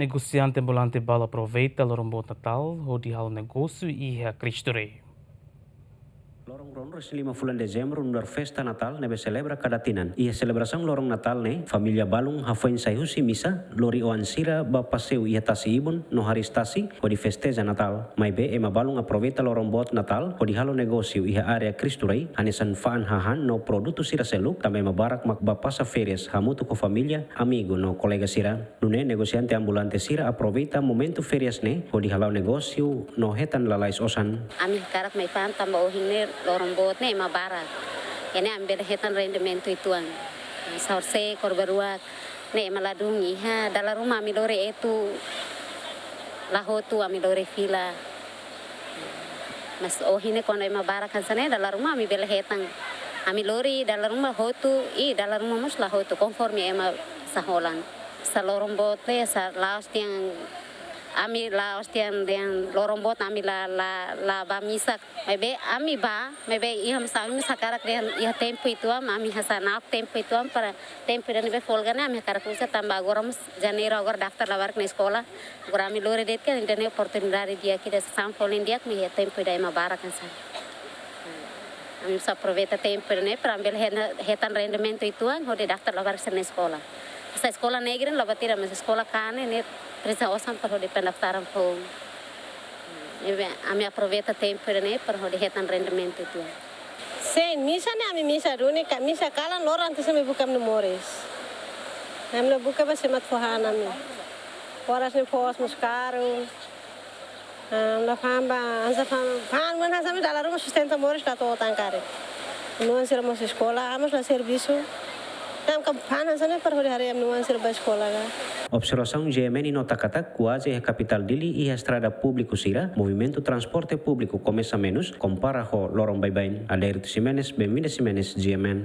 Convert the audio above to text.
Negociante ambulante bala aproveita lorong bot Natal, hodi hal negócio e a Cristo Rei. Lorong Ron res 5 Desember under festa Natal nebe celebra kadatinan. Ia celebração Lorong Natal ne família balung hafain sayusi misa lori oan sira ba paseu ia tasi ibon no hari stasi o di festeja Natal. Mai be ema balung aproveita lorong bot Natal o di halo negócio ia area Cristo Rei anesan faan hahan no produto sira seluk também mabarak mak ba passa férias hamutu ko família amigo no colega sira. Nune negociante ambulante sira aproveita momento férias ne o di halau negócio no hetan lalais osan. Ami karak may pan tambah ohine lorong bot ne mabarak. Ini ambil hetan rendemento ituan. Saurse korberuak ne maladung iha dalam rumah ami lore itu lahotu ami lore fila. Mas ohine kono mabarak kan sana dalam rumah ami bela hetan. Ami lori dalam rumah hotu dalam rumah mus lahotu konformi ema saholan. Sa lorong bot ne sa laos yang ami la ostian yang lorong bot ami la ba misak mebe ami ba mebe iham sami sakarak dengan iha tempo itu ami hasana tempo itu para tempo dan be folgana ami karak usa tamba agora janeiro agora daftar lavar na sekolah agora ami lore det kan dene oportunidade dia kita sampol india mi tempo da ema barakan sa ami sa aproveita tempo ne para ambil hetan rendimento itu hode daftar lavar na sekolah sa sekolah negeri la batira mas sekolah kane ne precisa osam para de pendaftaran com a minha aproveita tempo né para de retan rendimento itu. Sem misa ne ami misa runi misa kalan loran tu semi buka memores. Amna buka ba semat fohana mi. Horas ne pos muscaro. Na famba ansa fan man hasa mi dalam rumah sustenta mores la to tankare. Nuan sira mos escola amos la serviço. Tam kampana sana para hari am nuan sira ba escola ga. Observação GMN nota kata quase a capital dili e a estrada público sira, movimento transporte público começa menos, compara ho lorong bye-bye. Adair Ximenes, bem-vinda Ximenes, GMN.